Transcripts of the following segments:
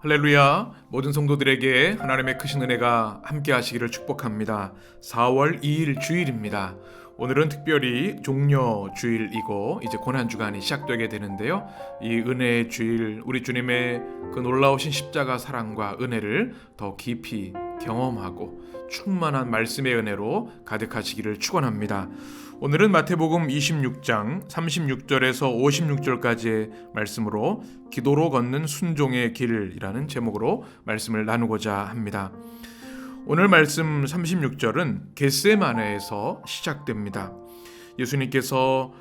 할렐루야. 모든 성도들에게 하나님의 크신 은혜가 함께 하시기를 축복합니다. 4월 2일 주일입니다. 오늘은 특별히 종려 주일이고 이제 고난주간이 시작되게 되는데요. 이 은혜의 주일, 우리 주님의 그 놀라우신 십자가 사랑과 은혜를 더 깊이 경험하고 충만한 말씀의 은혜로 가득하시기를 축원합니다. 오늘은 마태복음 26장 36절에서 56절까지의 말씀으로 기도로 걷는 순종의 길이라는 제목으로 말씀을 나누고자 합니다. 오늘 말씀 36절은 겟세마네에서 시작됩니다. 예수님께서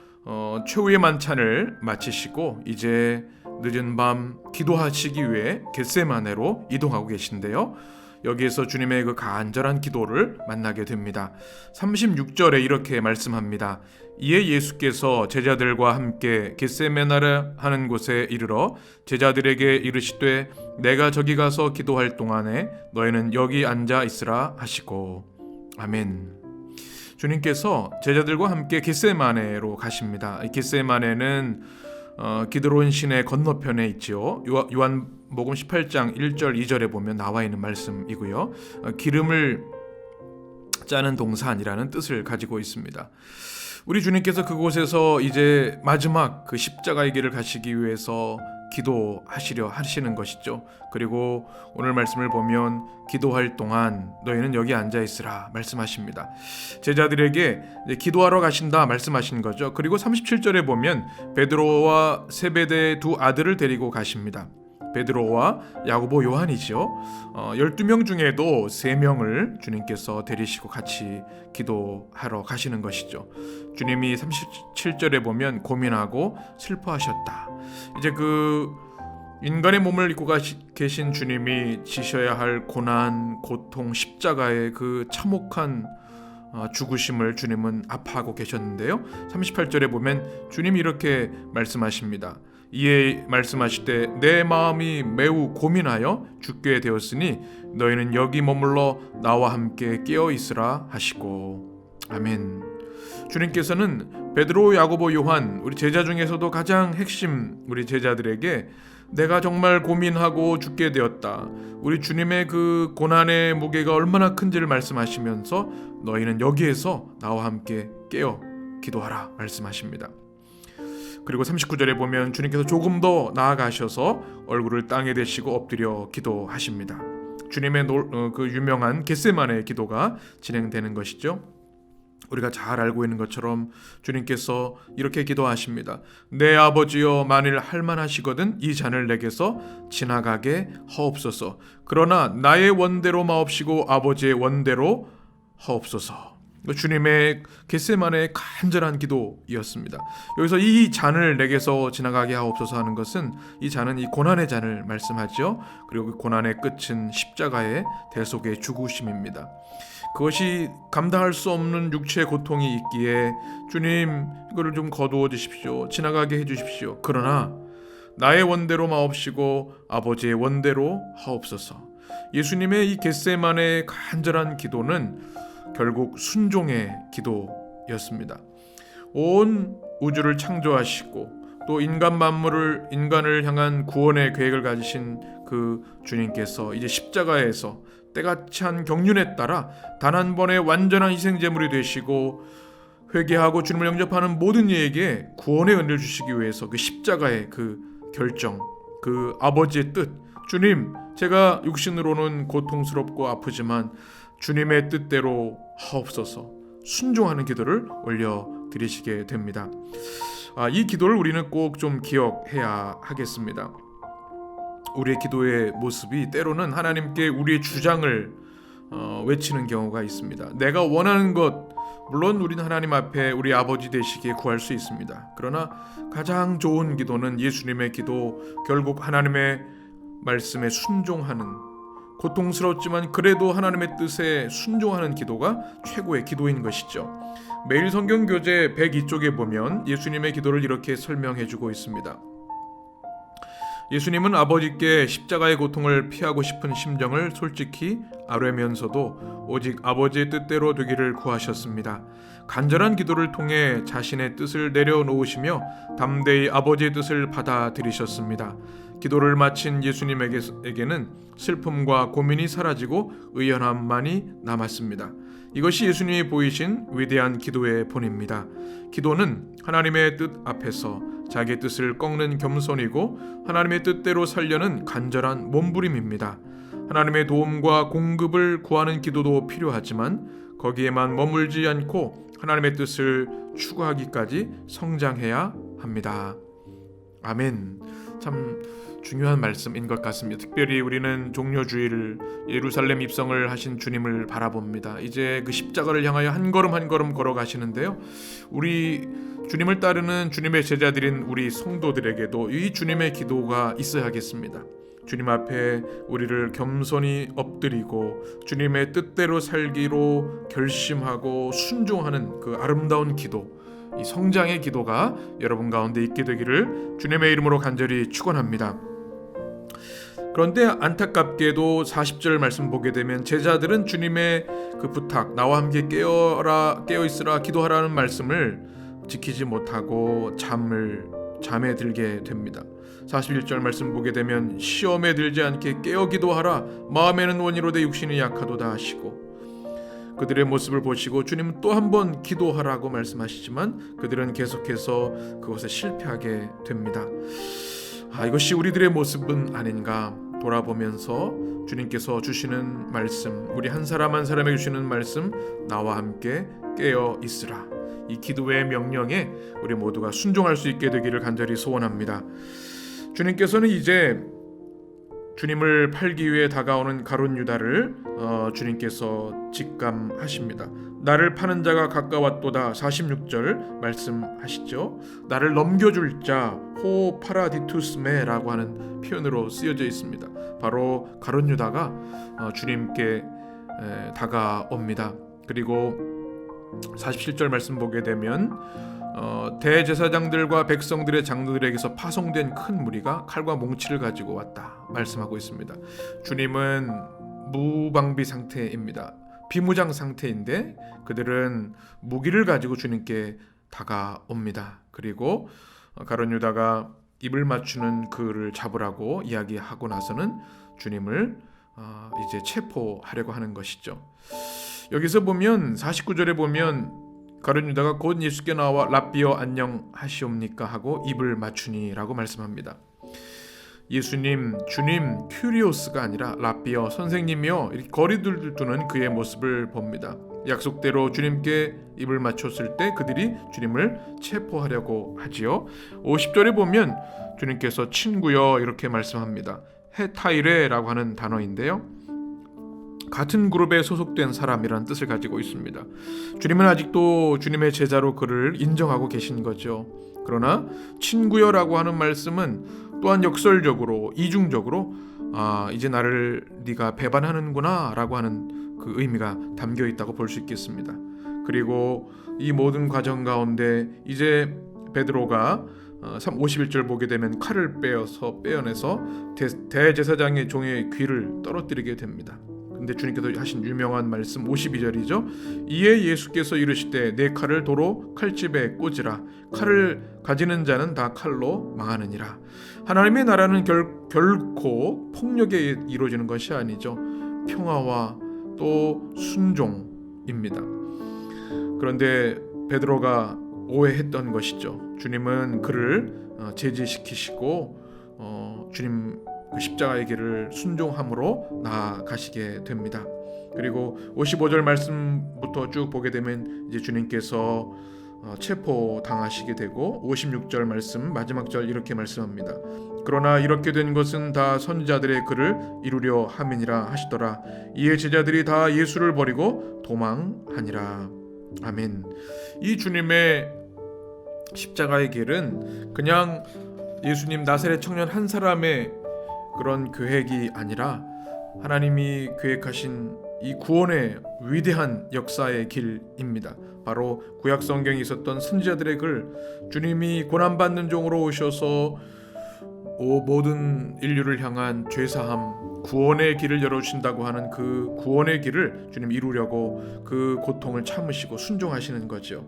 최후의 만찬을 마치시고 이제 늦은 밤 기도하시기 위해 겟세마네로 이동하고 계신데요. 여기에서 주님의 그 간절한 기도를 만나게 됩니다. 36절에 이렇게 말씀합니다. 이에 예수께서 제자들과 함께 겟세마네 하는 곳에 이르러 제자들에게 이르시되 내가 저기 가서 기도할 동안에 너희는 여기 앉아 있으라 하시고. 아멘. 주님께서 제자들과 함께 겟세마네로 가십니다. 겟세마네는 기드론 시내 건너편에 있지요. 요한복음 18장 1절 2절에 보면 나와 있는 말씀이고요. 기름을 짜는 동산이라는 뜻을 가지고 있습니다. 우리 주님께서 그곳에서 이제 마지막 그 십자가의 길을 가시기 위해서 기도하시려 하시는 것이죠. 그리고 오늘 말씀을 보면 기도할 동안 너희는 여기 앉아 있으라 말씀하십니다. 제자들에게 기도하러 가신다 말씀하신 거죠. 그리고 37절에 보면 베드로와 세베대의 두 아들을 데리고 가십니다. 베드로와 야고보 요한이죠. 12명 중에도 3명을 주님께서 데리시고 같이 기도하러 가시는 것이죠. 주님이 37절에 보면 고민하고 슬퍼하셨다. 이제 그 인간의 몸을 입고 계신 주님이 지셔야 할 고난, 고통, 십자가의 그 참혹한 죽으심을 주님은 아파하고 계셨는데요. 38절에 보면 주님이 이렇게 말씀하십니다. 이에 말씀하시되 내 마음이 매우 고민하여 죽게 되었으니 너희는 여기 머물러 나와 함께 깨어 있으라 하시고. 아멘. 주님께서는 베드로, 야고보, 요한 우리 제자 중에서도 가장 핵심 우리 제자들에게 내가 정말 고민하고 죽게 되었다. 우리 주님의 그 고난의 무게가 얼마나 큰지를 말씀하시면서 너희는 여기에서 나와 함께 깨어 기도하라 말씀하십니다. 그리고 39절에 보면 주님께서 조금 더 나아가셔서 얼굴을 땅에 대시고 엎드려 기도하십니다. 주님의 그 유명한 겟세마네 기도가 진행되는 것이죠. 우리가 잘 알고 있는 것처럼 주님께서 이렇게 기도하십니다. 내 아버지여 만일 할만하시거든 이 잔을 내게서 지나가게 하옵소서. 그러나 나의 원대로 마옵시고 아버지의 원대로 하옵소서. 주님의 겟세마네의 간절한 기도였습니다. 여기서 이 잔을 내게서 지나가게 하옵소서 하는 것은 이 잔은 이 고난의 잔을 말씀하죠. 그리고 그 고난의 끝은 십자가의 대속의 죽으심입니다. 그것이 감당할 수 없는 육체의 고통이 있기에 주님 이거를 좀 거두어 주십시오. 지나가게 해주십시오. 그러나 나의 원대로 마옵시고 아버지의 원대로 하옵소서. 예수님의 이 겟세마네의 간절한 기도는 결국 순종의 기도였습니다. 온 우주를 창조하시고 또 인간을 향한 구원의 계획을 가지신 그 주님께서 이제 십자가에서 때가 찬 경륜에 따라 단 한 번의 완전한 희생제물이 되시고 회개하고 주님을 영접하는 모든 이에게 구원의 은혜를 주시기 위해서 그 십자가의 그 결정, 그 아버지의 뜻, 주님 제가 육신으로는 고통스럽고 아프지만 주님의 뜻대로 하옵소서 순종하는 기도를 올려드리시게 됩니다. 이 기도를 우리는 꼭 좀 기억해야 하겠습니다. 우리의 기도의 모습이 때로는 하나님께 우리의 주장을 외치는 경우가 있습니다. 내가 원하는 것, 물론 우리는 하나님 앞에 우리 아버지 되시기에 구할 수 있습니다. 그러나 가장 좋은 기도는 예수님의 기도, 결국 하나님의 말씀에 순종하는, 고통스럽지만 그래도 하나님의 뜻에 순종하는 기도가 최고의 기도인 것이죠. 매일 성경 교재 102쪽에 보면 예수님의 기도를 이렇게 설명해 주고 있습니다. 예수님은 아버지께 십자가의 고통을 피하고 싶은 심정을 솔직히 아뢰면서도 오직 아버지의 뜻대로 되기를 구하셨습니다. 간절한 기도를 통해 자신의 뜻을 내려놓으시며 담대히 아버지의 뜻을 받아들이셨습니다. 기도를 마친 예수님에게는 슬픔과 고민이 사라지고 의연함만이 남았습니다. 이것이 예수님이 보이신 위대한 기도의 본입니다. 기도는 하나님의 뜻 앞에서 자기의 뜻을 꺾는 겸손이고 하나님의 뜻대로 살려는 간절한 몸부림입니다. 하나님의 도움과 공급을 구하는 기도도 필요하지만 거기에만 머물지 않고 하나님의 뜻을 추구하기까지 성장해야 합니다. 아멘. 참 중요한 말씀인 것 같습니다. 특별히 우리는 종려주일 예루살렘 입성을 하신 주님을 바라봅니다. 이제 그 십자가를 향하여 한 걸음 한 걸음 걸어가시는데요. 우리 주님을 따르는 주님의 제자들인 우리 성도들에게도 이 주님의 기도가 있어야겠습니다. 주님 앞에 우리를 겸손히 엎드리고 주님의 뜻대로 살기로 결심하고 순종하는 그 아름다운 기도, 이 성장의 기도가 여러분 가운데 있게 되기를 주님의 이름으로 간절히 축원합니다. 그런데 안타깝게도 40절 말씀 보게 되면 제자들은 주님의 그 부탁, 나와 함께 깨어 있으라 기도하라는 말씀을 지키지 못하고 잠에 들게 됩니다. 41절 말씀 보게 되면 시험에 들지 않게 깨어 기도하라, 마음에는 원이로되 육신이 약하도다 하시고, 그들의 모습을 보시고 주님은 또 한 번 기도하라고 말씀하시지만 그들은 계속해서 그것에 실패하게 됩니다. 이것이 우리들의 모습은 아닌가 돌아보면서 주님께서 주시는 말씀, 우리 한 사람 한 사람에게 주시는 말씀, 나와 함께 깨어 있으라, 이 기도의 명령에 우리 모두가 순종할 수 있게 되기를 간절히 소원합니다. 주님께서는 이제 주님을 팔기 위해 다가오는 가룟 유다를 주님께서 직감하십니다. 나를 파는 자가 가까웠도다. 46절 말씀하시죠. 나를 넘겨줄 자 호 파라디투스메라고 하는 표현으로 쓰여져 있습니다. 바로 가룟 유다가 주님께 다가옵니다. 그리고 47절 말씀 보게 되면 대제사장들과 백성들의 장로들에게서 파송된 큰 무리가 칼과 몽치를 가지고 왔다 말씀하고 있습니다. 주님은 무방비 상태입니다. 비무장 상태인데 그들은 무기를 가지고 주님께 다가옵니다. 그리고 가룟 유다가 입을 맞추는 그를 잡으라고 이야기하고 나서는 주님을 이제 체포하려고 하는 것이죠. 여기서 보면 49절에 보면 가룟 유다가 곧 예수께 나와 랍비여 안녕하시옵니까 하고 입을 맞추니라고 말씀합니다. 예수님, 주님, 큐리오스가 아니라 랍비여, 선생님이여 이렇게 거리를 두는 그의 모습을 봅니다. 약속대로 주님께 입을 맞췄을 때 그들이 주님을 체포하려고 하지요. 50절에 보면 주님께서 친구여 이렇게 말씀합니다. 헤타이레라고 하는 단어인데요, 같은 그룹에 소속된 사람이라는 뜻을 가지고 있습니다. 주님은 아직도 주님의 제자로 그를 인정하고 계신 거죠. 그러나 친구여라고 하는 말씀은 또한 역설적으로, 이중적으로 이제 나를 네가 배반하는구나 라고 하는 그 의미가 담겨 있다고 볼 수 있겠습니다. 그리고 이 모든 과정 가운데 이제 베드로가 51절 보게 되면 칼을 빼어내서 대제사장의 종의 귀를 떨어뜨리게 됩니다. 근데 주님께서 하신 유명한 말씀 52절이죠. 이에 예수께서 이르시되 내 칼을 도로 칼집에 꽂으라. 칼을 가지는 자는 다 칼로 망하느니라. 하나님의 나라는 결코 폭력에 이루어지는 것이 아니죠. 평화와 또 순종입니다. 그런데 베드로가 오해했던 것이죠. 주님은 그를 제지시키시고 주님 그 십자가의 길을 순종함으로 나아가시게 됩니다. 그리고 55절 말씀부터 쭉 보게 되면 이제 주님께서 체포당하시게 되고 56절 말씀 마지막 절 이렇게 말씀합니다. 그러나 이렇게 된 것은 다 선지자들의 글을 이루려 함이니라 하시더라. 이에 제자들이 다 예수를 버리고 도망하니라. 아멘. 이 주님의 십자가의 길은 그냥 예수님 나사렛 청년 한 사람의 그런 계획이 아니라 하나님이 계획하신 이 구원의 위대한 역사의 길입니다. 바로 구약 성경에 있었던 선지자들의 글, 주님이 고난받는 종으로 오셔서 오 모든 인류를 향한 죄사함, 구원의 길을 열어주신다고 하는 그 구원의 길을 주님 이루려고 그 고통을 참으시고 순종하시는 거죠.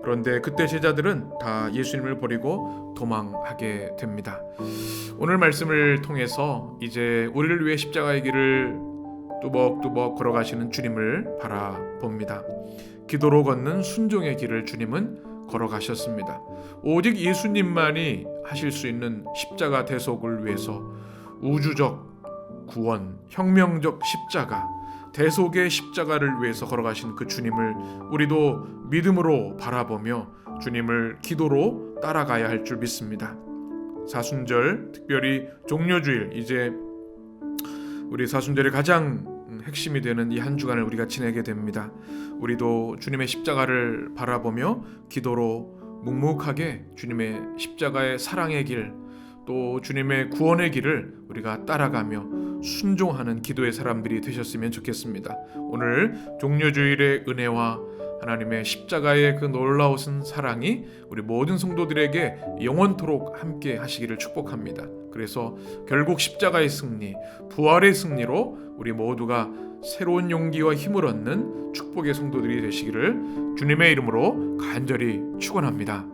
그런데 그때 제자들은 다 예수님을 버리고 도망하게 됩니다. 오늘 말씀을 통해서 이제 우리를 위해 십자가의 길을 뚜벅뚜벅 걸어가시는 주님을 바라봅니다. 기도로 걷는 순종의 길을 주님은 걸어가셨습니다. 오직 예수님만이 하실 수 있는 십자가 대속을 위해서 우주적 구원, 혁명적 십자가, 대속의 십자가를 위해서 걸어가신 그 주님을 우리도 믿음으로 바라보며 주님을 기도로 따라가야 할 줄 믿습니다. 사순절, 특별히 종려주일, 이제 우리 사순절의 가장 핵심이 되는 이 한 주간을 우리가 지내게 됩니다. 우리도 주님의 십자가를 바라보며 기도로 묵묵하게 주님의 십자가의 사랑의 길, 또 주님의 구원의 길을 우리가 따라가며 순종하는 기도의 사람들이 되셨으면 좋겠습니다. 오늘 종려주일의 은혜와 하나님의 십자가의 그 놀라우신 사랑이 우리 모든 성도들에게 영원토록 함께 하시기를 축복합니다. 그래서 결국 십자가의 승리, 부활의 승리로 우리 모두가 새로운 용기와 힘을 얻는 축복의 성도들이 되시기를 주님의 이름으로 간절히 축원합니다.